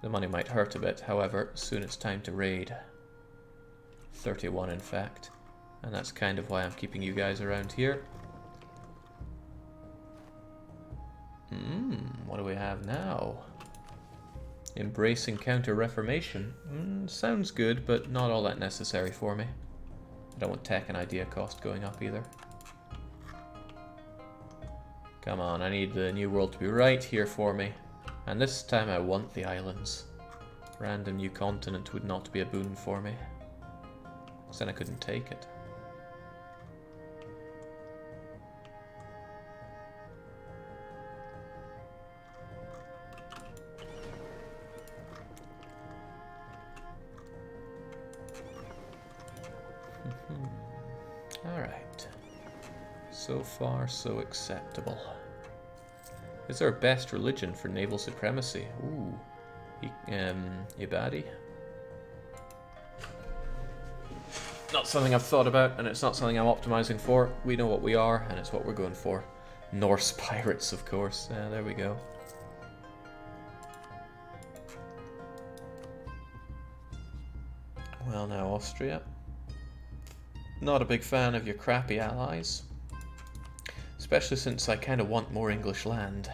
The money might hurt a bit, however, soon it's time to raid. 31 in fact. And that's kind of why I'm keeping you guys around here. What do we have now? Embracing counter-reformation. Sounds good, but not all that necessary for me. I don't want tech and idea cost going up either. Come on, I need the New World to be right here for me. And this time I want the islands. Random new continent would not be a boon for me. Because then I couldn't take it. Alright. So far, so acceptable. Is there a best religion for naval supremacy? Ooh. Ibadi? Not something I've thought about, and it's not something I'm optimizing for. We know what we are, and it's what we're going for. Norse pirates, of course. There we go. Well, now Austria. Not a big fan of your crappy allies. Especially since I kind of want more English land.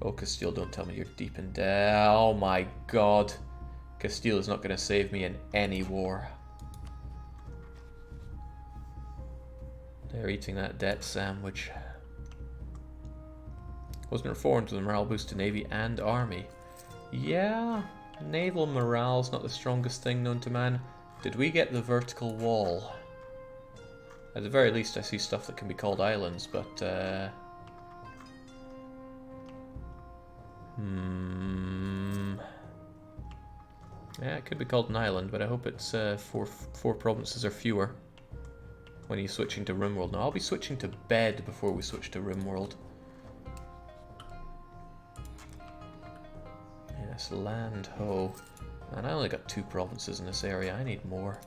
Oh, Castile, don't tell me you're deep in debt. Oh my god. Castile is not going to save me in any war. They're eating that debt sandwich. Wasn't reformed with a morale boost to Navy and Army. Yeah, naval morale's not the strongest thing known to man. Did we get the vertical wall? At the very least, I see stuff that can be called islands, but yeah, it could be called an island, but I hope it's four provinces or fewer when you're switching to RimWorld. Now, I'll be switching to bed before we switch to RimWorld. Yes, land ho. And I only got 2 provinces in this area. I need more.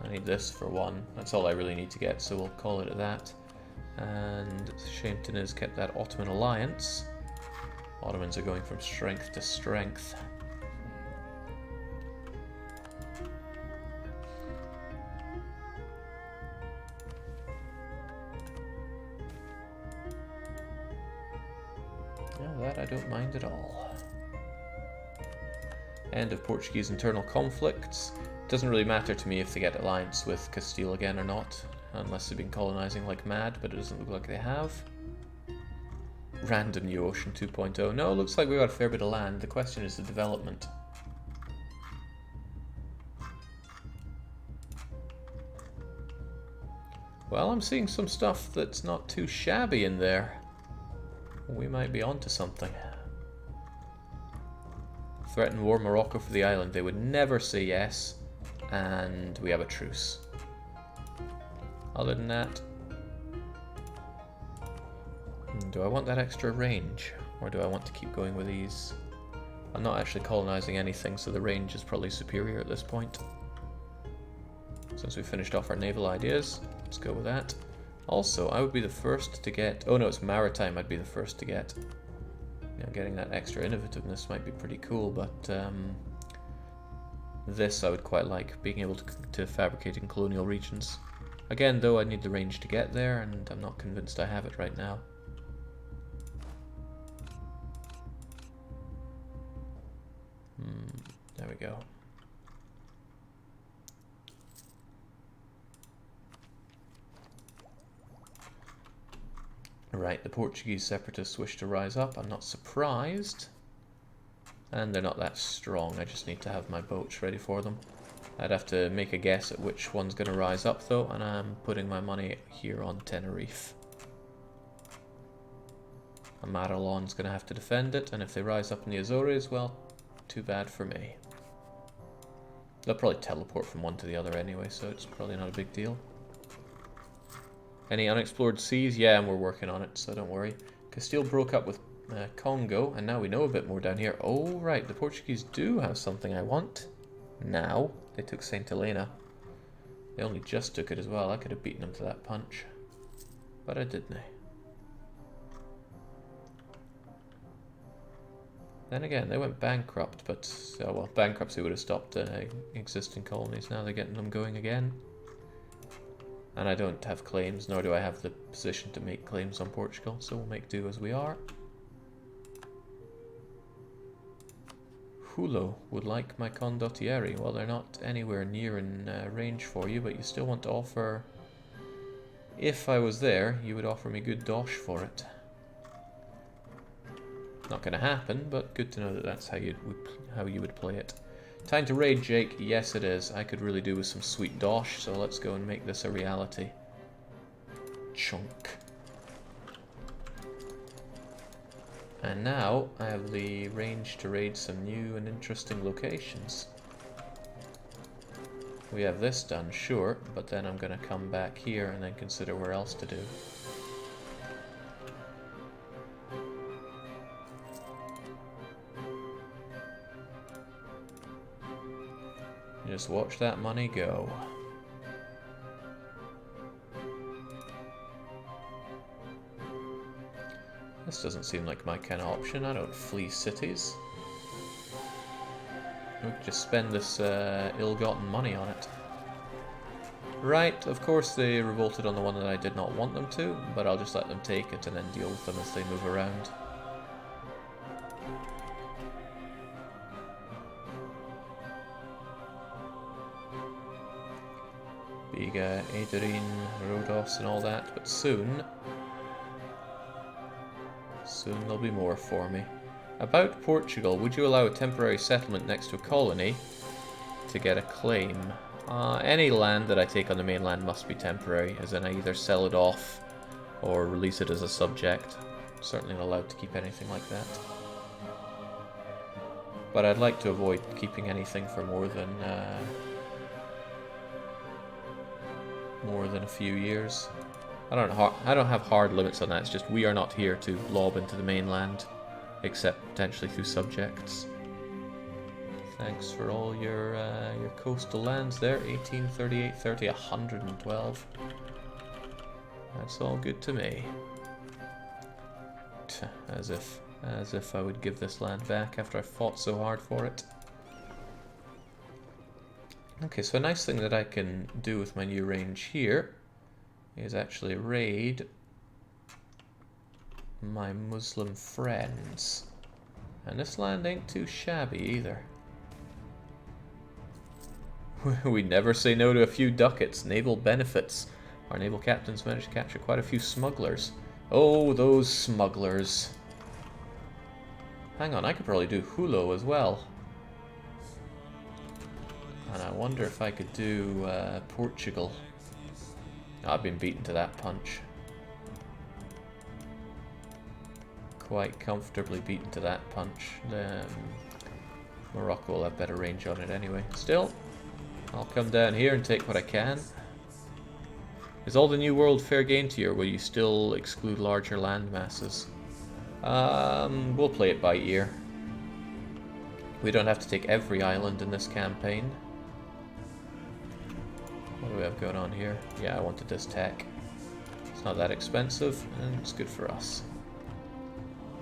I need this for 1. That's all I really need to get, so we'll call it at that. And Shameton has kept that Ottoman alliance. Ottomans are going from strength to strength. Yeah, that I don't mind at all. End of Portuguese internal conflicts. Doesn't really matter to me if they get alliance with Castile again or not, unless they've been colonizing like mad, but it doesn't look like they have. Random new ocean 2.0. No, it looks like we got a fair bit of land. The question is the development. Well, I'm seeing some stuff that's not too shabby in there. We might be onto something. Threaten war Morocco for the island. They would never say yes. And we have a truce. Other than that, do I want that extra range? Or do I want to keep going with these? I'm not actually colonizing anything, so the range is probably superior at this point. Since we finished off our naval ideas, let's go with that. Also, I would be the first to get... Oh no, it's maritime I'd be the first to get. You know, getting that extra innovativeness might be pretty cool, but this I would quite like, being able to fabricate in colonial regions. Again, though, I need the range to get there, and I'm not convinced I have it right now. There we go. Right, the Portuguese separatists wish to rise up. I'm not surprised. And they're not that strong. I just need to have my boats ready for them. I'd have to make a guess at which one's going to rise up, though, and I'm putting my money here on Tenerife. Amaralon's going to have to defend it, and if they rise up in the Azores, well, too bad for me. They'll probably teleport from one to the other anyway, so it's probably not a big deal. Any unexplored seas? Yeah, and we're working on it, so don't worry. Castile broke up with Congo, and now we know a bit more down here. Oh, right, the Portuguese do have something I want. Now, they took St. Helena. They only just took it as well. I could have beaten them to that punch. But I didn't. Then again, they went bankrupt, but oh well, bankruptcy would have stopped existing colonies. Now they're getting them going again. And I don't have claims, nor do I have the position to make claims on Portugal, so we'll make do as we are. Hulo would like my condottieri. Well, they're not anywhere near in range for you, but you still want to offer... If I was there, you would offer me good dosh for it. Not going to happen, but good to know that that's how you would play it. Time to raid, Jake. Yes, it is. I could really do with some sweet dosh, so let's go and make this a reality. Chunk. And now I have the range to raid some new and interesting locations. We have this done, sure, but then I'm going to come back here and then consider where else to do. Just watch that money go. This doesn't seem like my kind of option. I don't flee cities. We could just spend this ill-gotten money on it. Right, of course they revolted on the one that I did not want them to, but I'll just let them take it and then deal with them as they move around. Big Aderin, Rhodos and all that, but soon there'll be more for me. About Portugal, would you allow a temporary settlement next to a colony to get a claim? Any land that I take on the mainland must be temporary, as in I either sell it off or release it as a subject. Certainly not allowed to keep anything like that. But I'd like to avoid keeping anything for more than a few years. I don't have hard limits on that. It's just we are not here to lob into the mainland, except potentially through subjects. Thanks for all your coastal lands there. 18, 38, 30, 112. That's all good to me. As if I would give this land back after I fought so hard for it. Okay, so a nice thing that I can do with my new range here is actually raid my Muslim friends. And this land ain't too shabby either. We never say no to a few ducats. Naval benefits. Our naval captains managed to capture quite a few smugglers. Oh, those smugglers. Hang on, I could probably do Hulo as well. And I wonder if I could do Portugal. I've been beaten to that punch. Quite comfortably beaten to that punch. Morocco will have better range on it anyway. Still, I'll come down here and take what I can. Is all the New World fair game to you, or will you still exclude larger land masses? We'll play it by ear. We don't have to take every island in this campaign. What do we have going on here? Yeah, I wanted this tech. It's not that expensive, and it's good for us.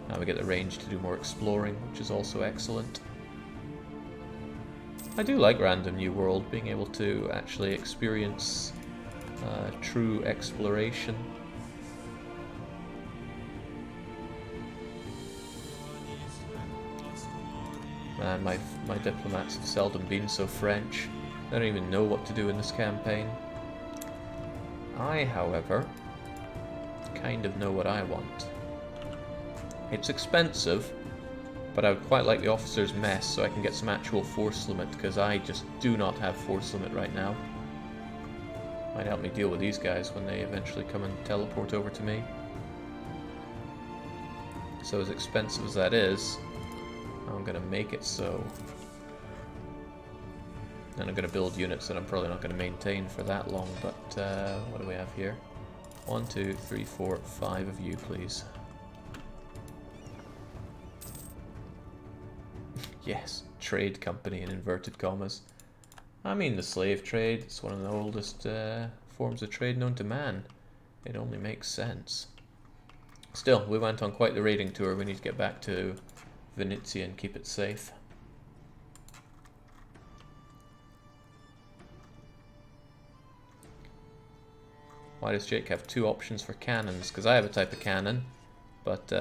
Now we get the range to do more exploring, which is also excellent. I do like Random New World, being able to actually experience true exploration. Man, my diplomats have seldom been so French. They don't even know what to do in this campaign. I, however, kind of know what I want. It's expensive, but I would quite like the officer's mess so I can get some actual force limit, because I just do not have force limit right now. Might help me deal with these guys when they eventually come and teleport over to me. So as expensive as that is, I'm going to make it so. And I'm going to build units that I'm probably not going to maintain for that long, but what do we have here? 1, 2, 3, 4, 5 of you, please. Yes, trade company in inverted commas. I mean the slave trade. It's one of the oldest forms of trade known to man. It only makes sense. Still, we went on quite the raiding tour. We need to get back to Venetia and keep it safe. Why does Jake have two options for cannons? Because I have a type of cannon, but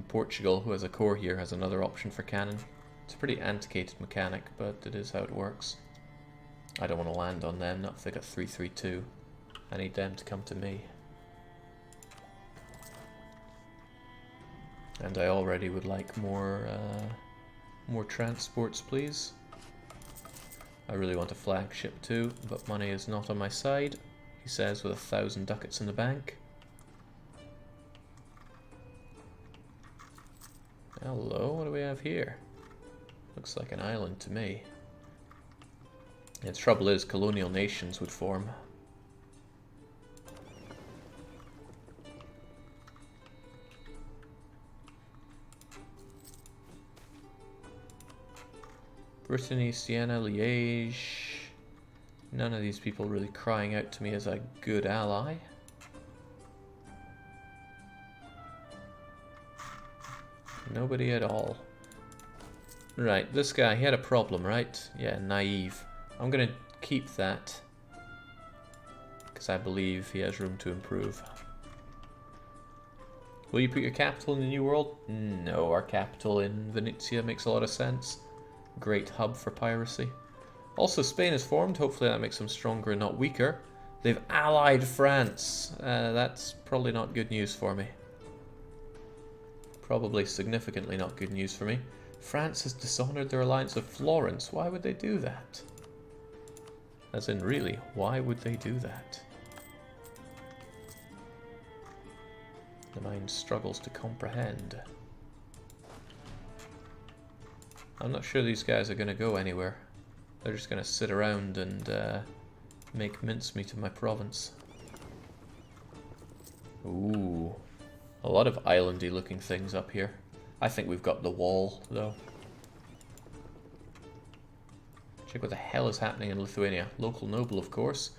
Portugal, who has a core here, has another option for cannon. It's a pretty antiquated mechanic, but it is how it works. I don't want to land on them, not if they got 332. I need them to come to me. And I already would like more transports, please. I really want a flagship too, but money is not on my side, he says with 1,000 ducats in the bank. Hello, what do we have here? Looks like an island to me. The trouble is, colonial nations would form. Brittany, Siena, Liège. None of these people really crying out to me as a good ally. Nobody at all. Right, this guy, he had a problem, right? Yeah, naive. I'm gonna keep that, because I believe he has room to improve. Will you put your capital in the New World? No, our capital in Venetia makes a lot of sense. Great hub for piracy. Also, Spain is formed. Hopefully that makes them stronger and not weaker. They've allied France. That's probably not good news for me. Probably significantly not good news for me. France has dishonored their alliance with Florence. Why would they do that? As in, really, why would they do that? The mind struggles to comprehend. I'm not sure these guys are going to go anywhere. They're just going to sit around and make mincemeat of my province. Ooh. A lot of islandy looking things up here. I think we've got the wall, though. Check what the hell is happening in Lithuania. Local noble, of course.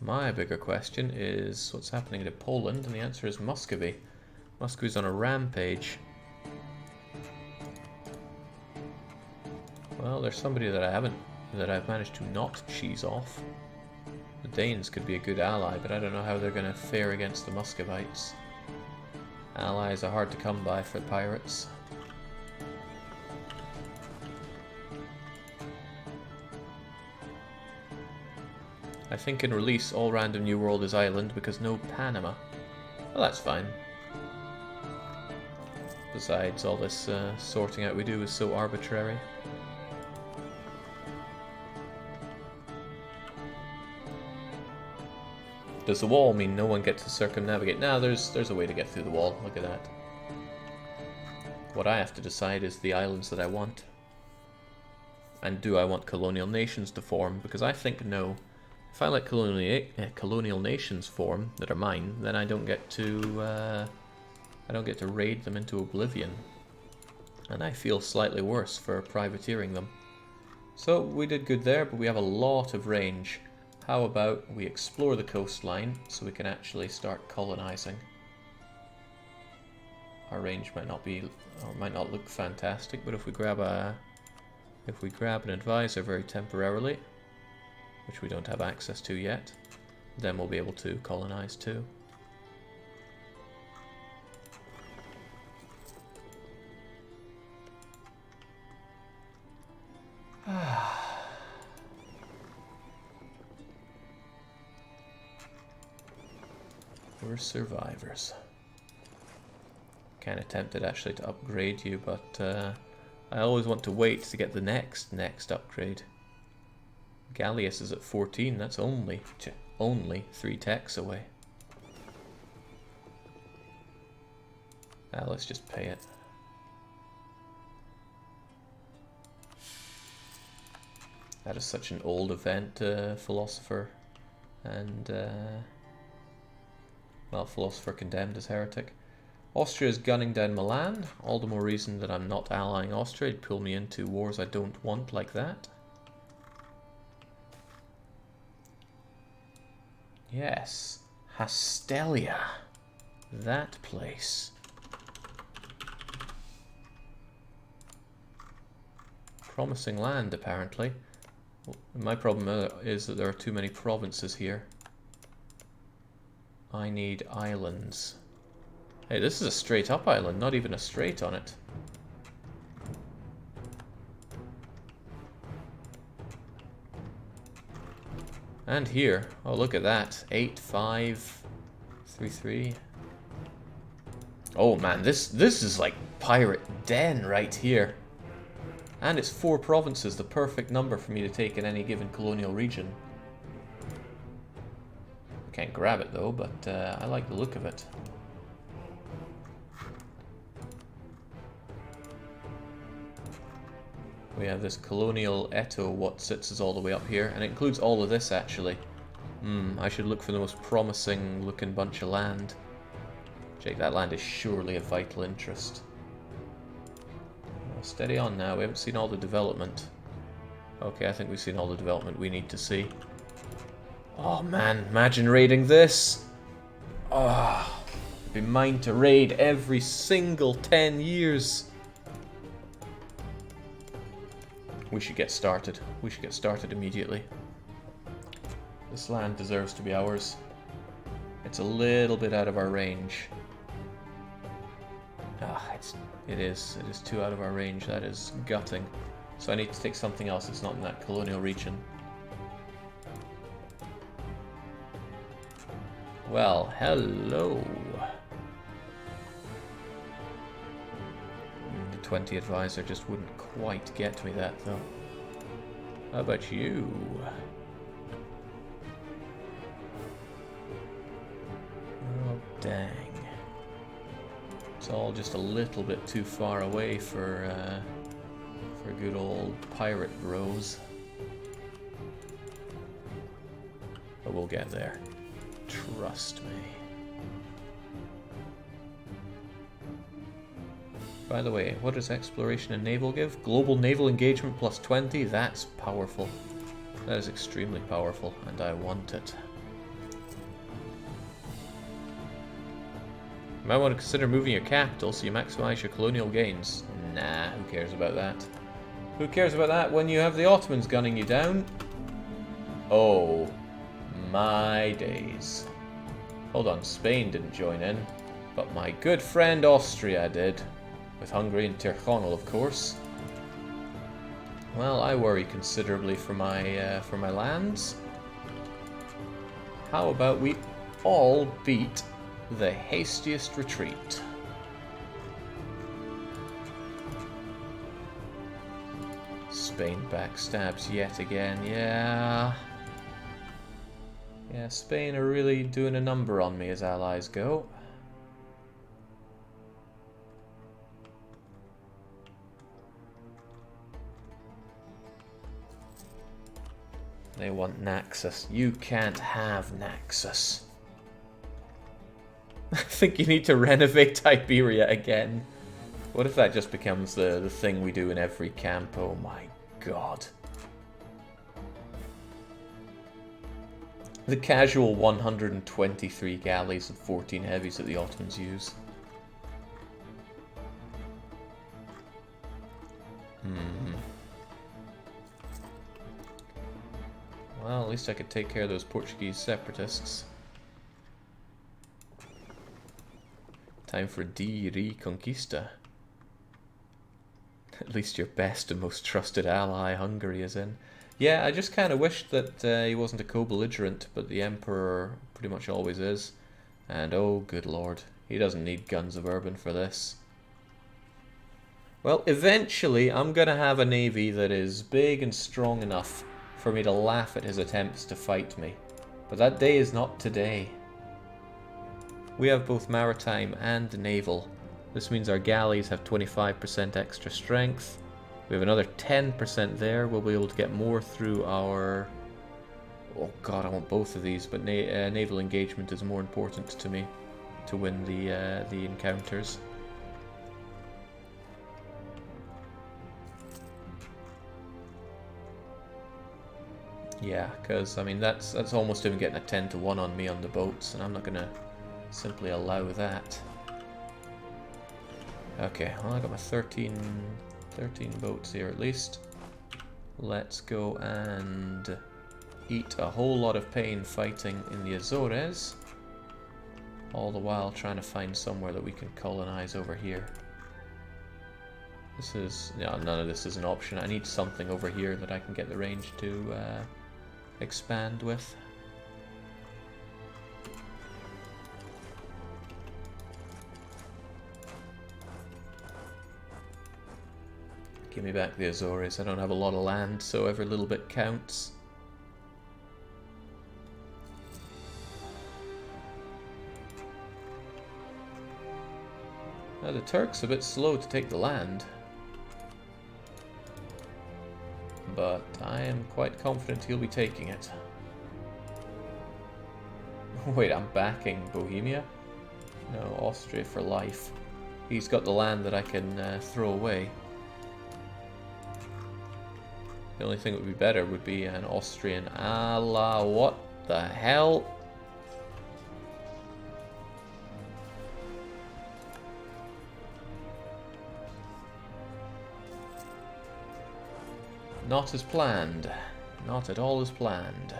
My bigger question is what's happening to Poland, and the answer is Muscovy. Muscovy's on a rampage. Well, there's somebody that I've managed to not cheese off. The Danes could be a good ally, but I don't know how they're going to fare against the Muscovites. Allies are hard to come by for pirates. I think in release all random New World is island because no Panama. Well, that's fine. Besides, all this sorting out we do is so arbitrary. Does the wall mean no one gets to circumnavigate? No, there's a way to get through the wall. Look at that. What I have to decide is the islands that I want. And do I want colonial nations to form? Because I think no. If I let colonial nations form that are mine, then I don't get to raid them into oblivion. And I feel slightly worse for privateering them. So we did good there, but we have a lot of range. How about we explore the coastline so we can actually start colonizing? Our range might not be, or might not look fantastic, but if we grab an advisor very temporarily, which we don't have access to yet, then we'll be able to colonize too. We're survivors. Kind of tempted actually to upgrade you, but I always want to wait to get the next upgrade. Gallius is at 14. That's only 3 techs away. Let's just pay it. That is such an old event, philosopher, and well, philosopher condemned as heretic. Austria is gunning down Milan. All the more reason that I'm not allying Austria. It'd pull me into wars I don't want like that. Yes, Hastelia. That place. promising land, apparently. My problem is that there are too many provinces here. I need islands. Hey, this is a straight up island, not even a strait on it. And here, oh look at that, 8, 5, 3, 3. Oh man, this is like pirate den right here. And it's 4 provinces, the perfect number for me to take in any given colonial region. I can't grab it though, but I like the look of it. We have this colonial Eto, what sits us all the way up here, and it includes all of this actually. I should look for the most promising looking bunch of land. Jake, that land is surely of vital interest. Well, steady on now, we haven't seen all the development. Okay, I think we've seen all the development we need to see. Oh man, imagine raiding this! Oh, it'd be mine to raid every single 10 years. We should get started. We should get started immediately. This land deserves to be ours. It's a little bit out of our range. It is too out of our range. That is gutting. So I need to take something else that's not in that colonial region. Well, hello. The 20 advisor just wouldn't quite get me that though. How about you? Oh dang. It's all just a little bit too far away for good old pirate bros. But we'll get there. Trust me. By the way, what does exploration and naval give? Global naval engagement plus 20? That's powerful. That is extremely powerful, and I want it. You might want to consider moving your capital so you maximize your colonial gains. Nah, who cares about that? Who cares about that when you have the Ottomans gunning you down? Oh, my days. Hold on, Spain didn't join in, but my good friend Austria did. With Hungary and Tirchonel, of course. Well, I worry considerably for my lands. How about we all beat the hastiest retreat? Spain backstabs yet again, yeah. Yeah, Spain are really doing a number on me as allies go. They want Naxos. You can't have Naxos. I think you need to renovate Iberia again. What if that just becomes the thing we do in every camp? Oh my god. The casual 123 galleys and 14 heavies that the Ottomans use. Well, at least I could take care of those Portuguese separatists. Time for Reconquista. At least your best and most trusted ally, Hungary, is in. Yeah, I just kind of wished that he wasn't a co-belligerent, but the Emperor pretty much always is. And oh, good lord, he doesn't need guns of Urban for this. Well, eventually I'm going to have a navy that is big and strong enough for me to laugh at his attempts to fight me. But that day is not today. We have both maritime and naval. This means our galleys have 25% extra strength. We have another 10% there. We'll be able to get more through our... Oh god, I want both of these, but naval engagement is more important to me to win the encounters. Yeah, because I mean that's almost even getting a 10-1 on me on the boats, and I'm not gonna simply allow that. Okay, well I got my 13 boats here at least. let's go and eat a whole lot of pain fighting in the Azores, all the while trying to find somewhere that we can colonize over here. This is... no, none of this is an option. I need something over here that I can get the range to expand with. Give me back the Azores. I don't have a lot of land, so every little bit counts. Now the Turk's a bit slow to take the land, but I am quite confident he'll be taking it. Wait, I'm backing Bohemia? No, Austria for life. He's got the land that I can throw away. The only thing that would be better would be an Austrian ally. What the hell? Not as planned. Not at all as planned.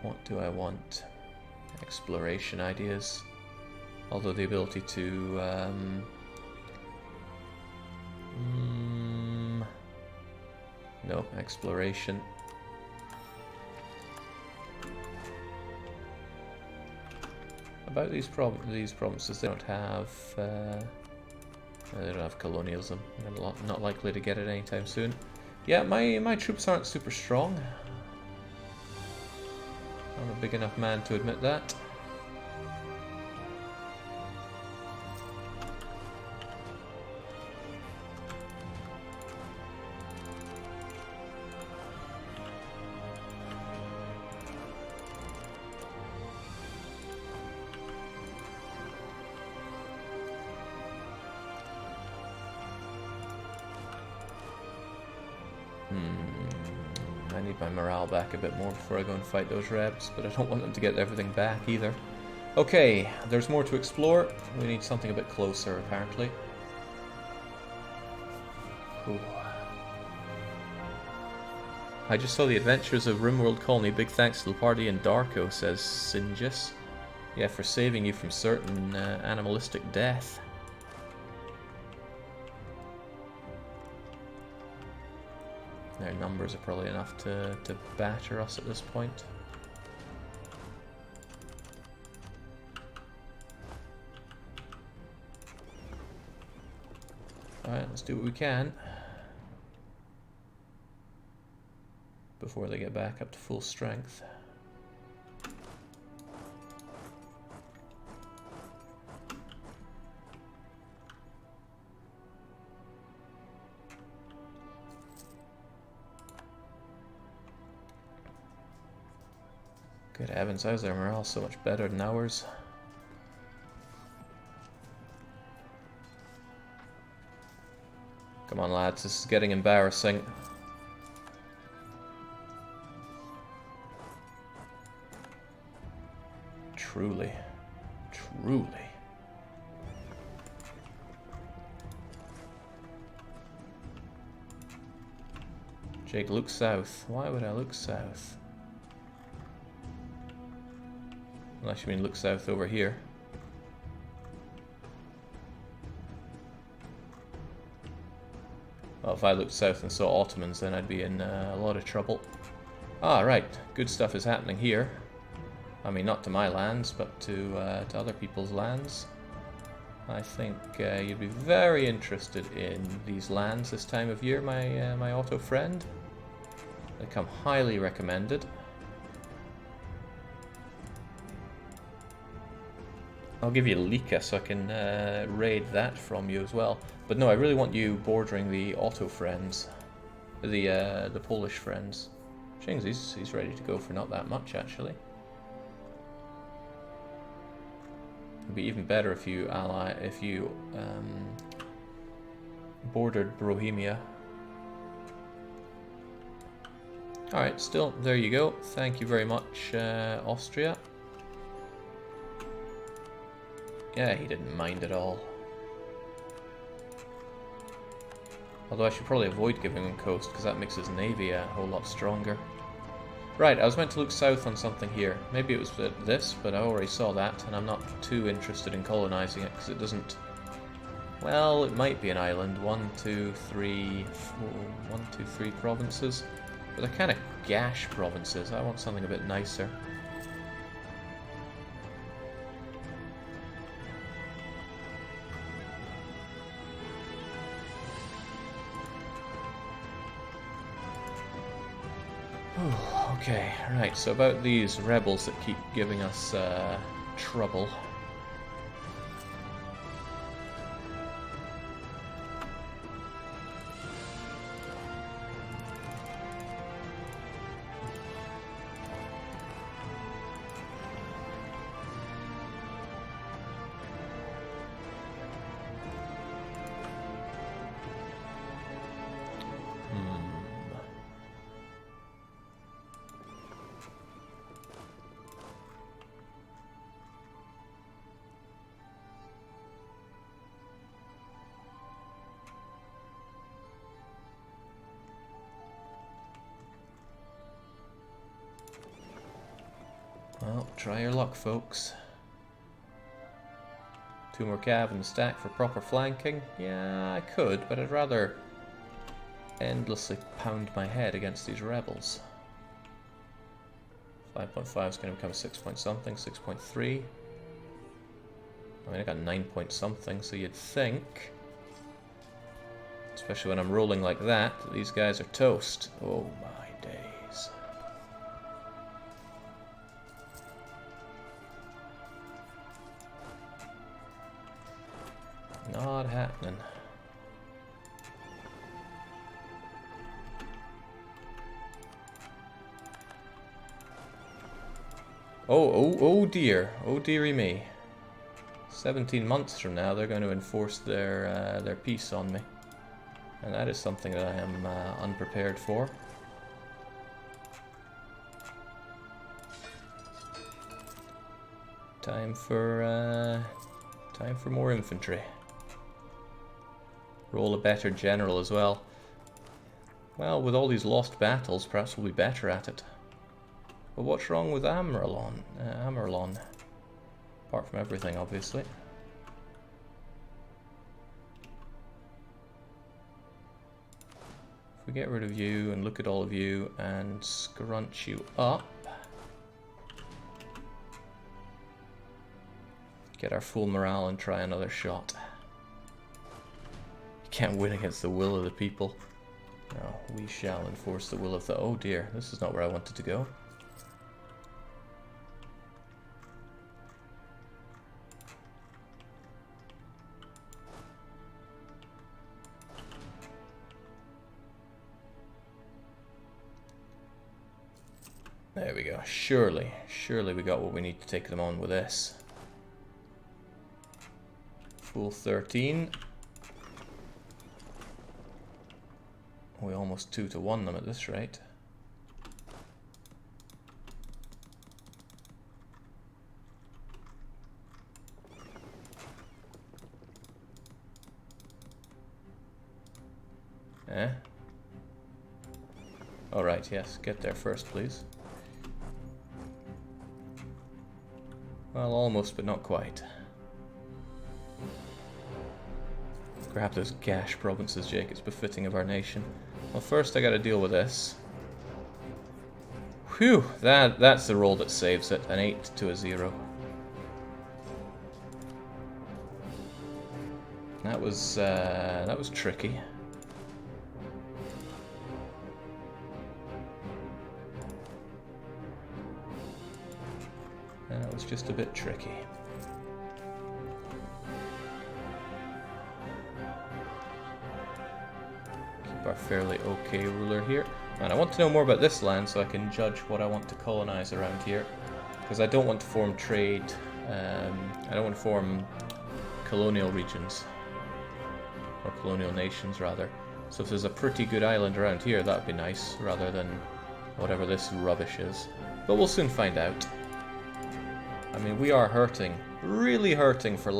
What do I want? Exploration ideas. Although the ability to no, exploration. About these provinces, they don't have colonialism. They're not likely to get it anytime soon. Yeah, my troops aren't super strong. I'm a big enough man to admit that. I need my morale back a bit more before I go and fight those rebs, but I don't want them to get everything back either. Okay, there's more to explore. We need something a bit closer, apparently. Ooh. I just saw the Adventures of Rimworld Colony. Big thanks to the party and Darko, says Sinjus. Yeah, for saving you from certain animalistic death. Their numbers are probably enough to batter us at this point. Alright, let's do what we can before they get back up to full strength. Good heavens, how's their morale so much better than ours? Come on lads, this is getting embarrassing. Truly. Truly. Jake, look south. Why would I look south? Unless you mean look south over here. Well, if I looked south and saw Ottomans, then I'd be in a lot of trouble. Ah, right. Good stuff is happening here. I mean, not to my lands, but to other people's lands. I think you'd be very interested in these lands this time of year, my Otto friend. They come highly recommended. I'll give you Lika so I can raid that from you as well. But no, I really want you bordering the Otto friends, the Polish friends. Shings, he's ready to go for not that much actually. It'd be even better if you bordered Bohemia. All right, still there you go. Thank you very much, Austria. Yeah, he didn't mind at all. Although I should probably avoid giving him coast, because that makes his navy a whole lot stronger. Right, I was meant to look south on something here. Maybe it was this, but I already saw that, and I'm not too interested in colonizing it, because it doesn't... Well, it might be an island. 1, 2, 3... 1, 2, 3 provinces. But they're kind of gash provinces. I want something a bit nicer. Okay, right, so about these rebels that keep giving us trouble. Well, try your luck, folks. 2 more cav in the stack for proper flanking. Yeah, I could, but I'd rather endlessly pound my head against these rebels. 5.5 is going to become 6 point something, 6.3. I mean, I got 9 point something, so you'd think, especially when I'm rolling like that, these guys are toast. Oh my days. Not happening. Oh dearie me. 17 months from now, they're going to enforce their peace on me. And that is something that I am unprepared for. Time for more infantry. Roll a better general as well. Well, with all these lost battles, perhaps we'll be better at it. But what's wrong with Amerlon? Apart from everything, obviously. If we get rid of you and look at all of you and scrunch you up, get our full morale and try another shot. You can't win against the will of the people. No, we shall enforce the will of the... Oh dear, this is not where I wanted to go. There we go. Surely we got what we need to take them on with this. Full 13. We almost 2-to-1 them at this rate. Eh? Alright, yes. Get there first, please. Well, almost, but not quite. Grab those gash provinces, Jake. It's befitting of our nation. Well, first I gotta deal with this. Whew! That's the roll that saves it. An 8 to a 0. That was tricky. That was just a bit tricky. Keep our fairly okay ruler here. And I want to know more about this land so I can judge what I want to colonize around here. Because I don't want to form trade, I don't want to form colonial regions. Or colonial nations, rather. So if there's a pretty good island around here, that'd be nice, rather than whatever this rubbish is. But we'll soon find out. I mean, we are hurting really hurting for land.